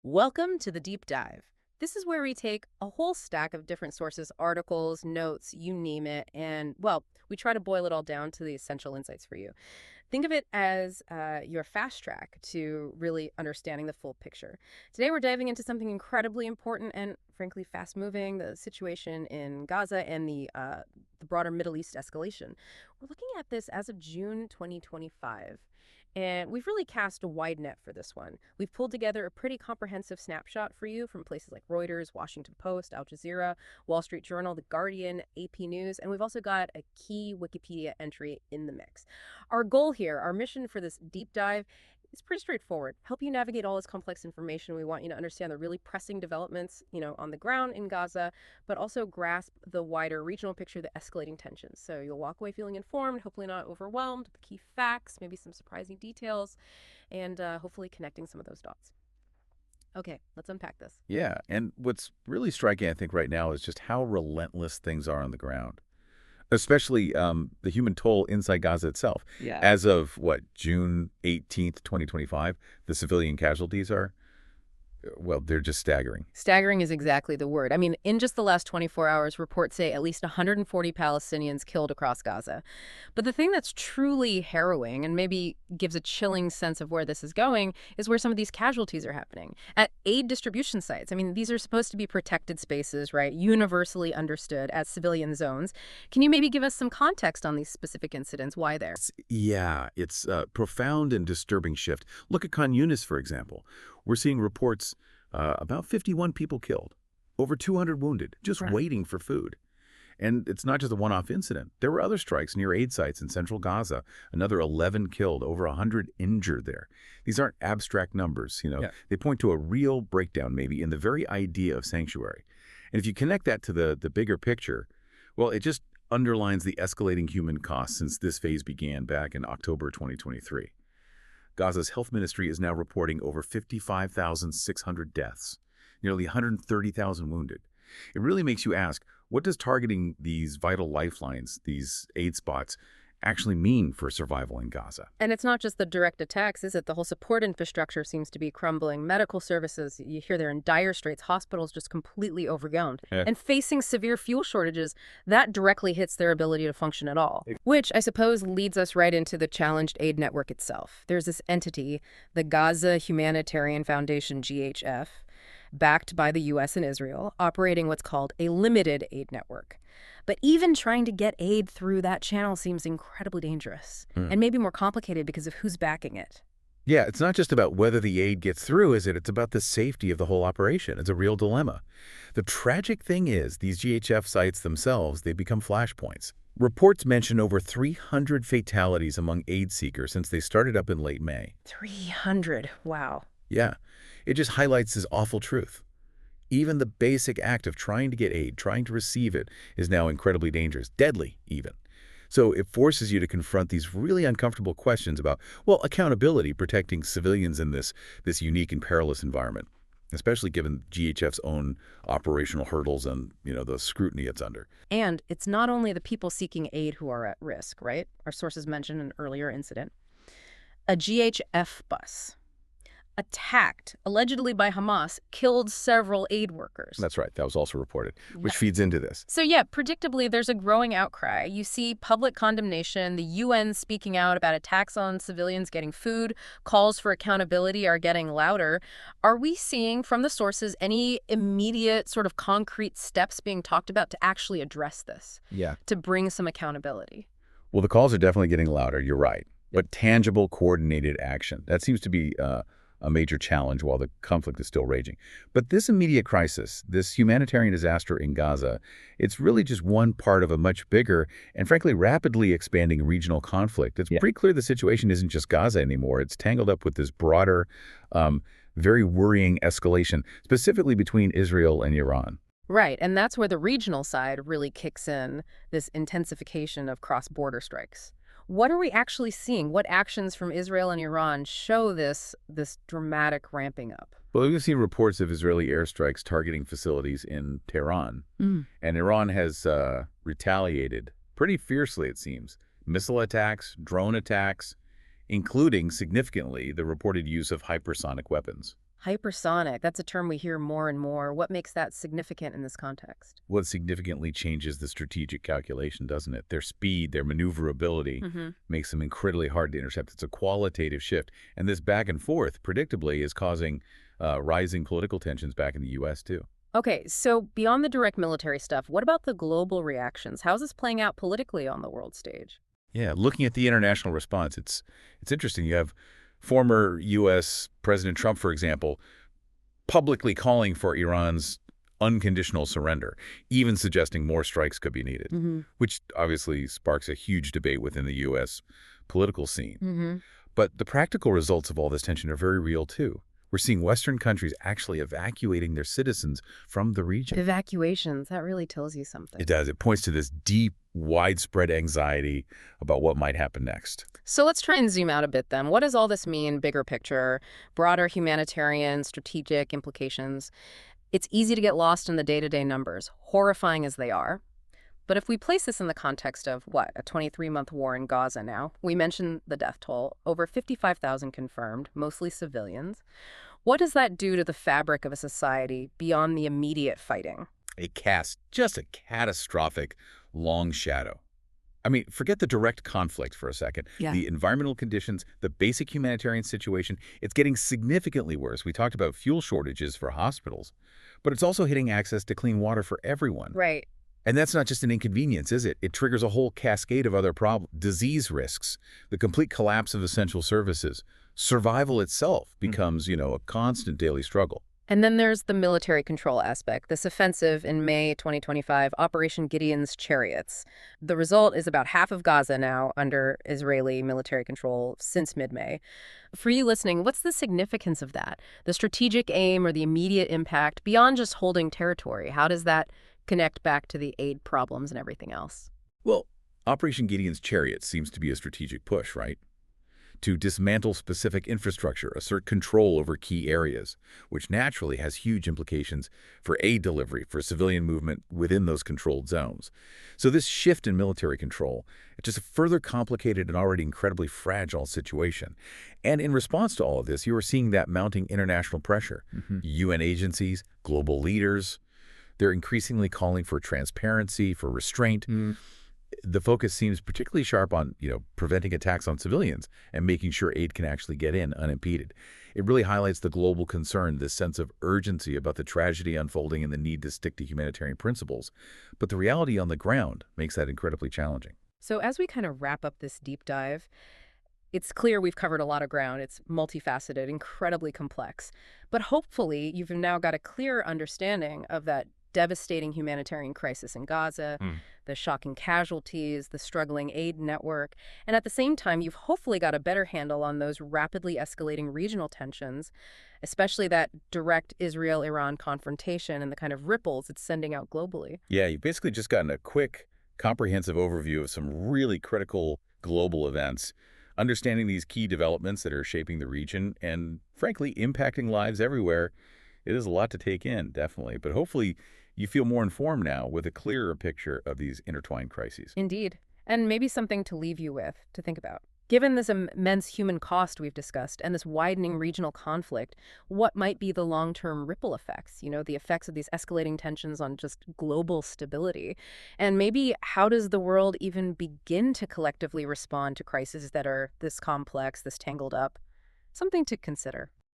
Welcome to the Deep Dive. This is where we take a whole stack of different sources, articles, notes, you name it, and, well, we try to boil it all down to the essential insights for you. Think of it as your fast track to really understanding the full picture. Today, we're diving into something incredibly important and, frankly, fast moving, the situation in Gaza and the broader Middle East escalation. We're looking at this as of June 2025. And we've really cast a wide net for this one. We've pulled together a pretty comprehensive snapshot for you from places like Reuters, Washington Post, Al Jazeera, Wall Street Journal, The Guardian, AP News, and we've also got a key Wikipedia entry in the mix. Our goal here, our mission for this deep dive, is pretty straightforward. Help you navigate all this complex information. We want you to understand the really pressing developments, on the ground in Gaza, but also grasp the wider regional picture, the escalating tensions. So you'll walk away feeling informed, hopefully not overwhelmed, with key facts, maybe some surprising details, and hopefully connecting some of those dots. Okay, let's unpack this. Yeah, and what's really striking, I think, right now is just how relentless things are on the ground, especially the human toll inside Gaza itself. Yeah. As of, June 18th, 2025, the civilian casualties are, well, they're just staggering. Staggering is exactly the word. I mean, in just the last 24 hours, reports say at least 140 Palestinians killed across Gaza. But the thing that's truly harrowing and maybe gives a chilling sense of where this is going is where some of these casualties are happening. At aid distribution sites. I mean, these are supposed to be protected spaces, right? Universally understood as civilian zones. Can you maybe give us some context on these specific incidents? Why there? Yeah, it's a profound and disturbing shift. Look at Khan Yunis, for example. We're seeing reports about 51 people killed, over 200 wounded, just Right. waiting for food. And it's not just a one-off incident. There were other strikes near aid sites in central Gaza, another 11 killed, over 100 injured there. These aren't abstract numbers, Yeah. They point to a real breakdown maybe in the very idea of sanctuary. And if you connect that to the bigger picture, well, it just underlines the escalating human costs since this phase began back in October 2023. Gaza's health ministry is now reporting over 55,600 deaths, nearly 130,000 wounded. It really makes you ask, what does targeting these vital lifelines, these aid spots, actually mean for survival in Gaza? And it's not just the direct attacks, is it? The whole support infrastructure seems to be crumbling. Medical services, you hear they're in dire straits. Hospitals just completely overwhelmed. Yeah. And facing severe fuel shortages, that directly hits their ability to function at all. Which I suppose leads us right into the challenged aid network itself. There's this entity, the Gaza Humanitarian Foundation, GHF, backed by the U.S. and Israel, operating what's called a limited aid network. But even trying to get aid through that channel seems incredibly dangerous and maybe more complicated because of who's backing it. Yeah, it's not just about whether the aid gets through, is it? It's about the safety of the whole operation. It's a real dilemma. The tragic thing is, these GHF sites themselves, they become flashpoints. Reports mention over 300 fatalities among aid seekers since they started up in late May. 300. Wow. Yeah, it just highlights this awful truth. Even the basic act of trying to get aid, trying to receive it, is now incredibly dangerous, deadly even. So it forces you to confront these really uncomfortable questions about, well, accountability, protecting civilians in this unique and perilous environment, especially given GHF's own operational hurdles and, the scrutiny it's under. And it's not only the people seeking aid who are at risk, right? Our sources mentioned an earlier incident. A GHF bus attacked, allegedly by Hamas, killed several aid workers. That's right. That was also reported, which feeds into this. So yeah, predictably, there's a growing outcry. You see public condemnation, the UN speaking out about attacks on civilians getting food, calls for accountability are getting louder. Are we seeing from the sources any immediate sort of concrete steps being talked about to actually address this, Yeah. to bring some accountability? Well, the calls are definitely getting louder. You're right. But tangible, coordinated action, that seems to be a major challenge while the conflict is still raging. But this immediate crisis, this humanitarian disaster in Gaza, it's really just one part of a much bigger and frankly rapidly expanding regional conflict. It's pretty clear the situation isn't just Gaza anymore. It's tangled up with this broader, very worrying escalation, specifically between Israel and Iran. Right, and that's where the regional side really kicks in, this intensification of cross-border strikes. What are we actually seeing? What actions from Israel and Iran show this dramatic ramping up? Well, we've seen reports of Israeli airstrikes targeting facilities in Tehran. And Iran has retaliated pretty fiercely, it seems. Missile attacks, drone attacks, including, significantly, the reported use of hypersonic weapons. Hypersonic, that's a term we hear more and more. What makes that significant in this context? What significantly changes the strategic calculation, doesn't it? Their speed, their maneuverability Hmm. makes them incredibly hard to intercept. It's a qualitative shift. And this back and forth, predictably, is causing rising political tensions back in the U.S., too. Okay, so beyond the direct military stuff, what about the global reactions? How's this playing out politically on the world stage? Yeah, looking at the international response, it's interesting. You have former U.S. President Trump, for example, publicly calling for Iran's unconditional surrender, even suggesting more strikes could be needed, Hmm. which obviously sparks a huge debate within the U.S. political scene. Hmm. But the practical results of all this tension are very real, too. We're seeing Western countries actually evacuating their citizens from the region. Evacuations, that really tells you It something. does. It points to this deep, widespread anxiety about what might happen next. So let's try and zoom out a bit then. What does all this mean, bigger picture, broader humanitarian, strategic implications? It's easy to get lost in the day-to-day numbers, horrifying as they are. But if we place this in the context of, what, a 23-month war in Gaza now, we mentioned the death toll, over 55,000 confirmed, mostly civilians. What does that do to the fabric of a society beyond the immediate fighting? It casts just a catastrophic, long shadow. I mean, forget the direct conflict for a second. Yeah. The environmental conditions, the basic humanitarian situation, it's getting significantly worse. We talked about fuel shortages for hospitals, but it's also hitting access to clean water for everyone. Right. And that's not just an inconvenience, is it? It triggers a whole cascade of other problems. Disease risks, the complete collapse of essential services. Survival itself becomes, a constant daily struggle. And then there's the military control aspect, this offensive in May 2025, Operation Gideon's Chariots. The result is about half of Gaza now under Israeli military control since mid-May. For you listening, what's the significance of that? The strategic aim or the immediate impact beyond just holding territory? How does that connect back to the aid problems and everything else? Well, Operation Gideon's Chariot seems to be a strategic push, right? To dismantle specific infrastructure, assert control over key areas, which naturally has huge implications for aid delivery, for civilian movement within those controlled zones. So this shift in military control, it just further complicated an already incredibly fragile situation. And in response to all of this, you are seeing that mounting international pressure. UN agencies, global leaders, they're increasingly calling for transparency, for restraint. The focus seems particularly sharp on, preventing attacks on civilians and making sure aid can actually get in unimpeded. It really highlights the global concern, this sense of urgency about the tragedy unfolding and the need to stick to humanitarian principles. But the reality on the ground makes that incredibly challenging. So as we kind of wrap up this deep dive, it's clear we've covered a lot of ground. It's multifaceted, incredibly complex. But hopefully, you've now got a clearer understanding of that devastating humanitarian crisis in Gaza, the shocking casualties, the struggling aid network. And at the same time, you've hopefully got a better handle on those rapidly escalating regional tensions, especially that direct Israel-Iran confrontation and the kind of ripples it's sending out globally. Yeah, you've basically just gotten a quick, comprehensive overview of some really critical global events, understanding these key developments that are shaping the region and, frankly, impacting lives everywhere. It is a lot to take in, definitely, but hopefully you feel more informed now with a clearer picture of these intertwined crises. Indeed. And maybe something to leave you with, to think about. Given this immense human cost we've discussed and this widening regional conflict, what might be the long-term ripple effects, the effects of these escalating tensions on just global stability? And maybe how does the world even begin to collectively respond to crises that are this complex, this tangled up? Something to consider.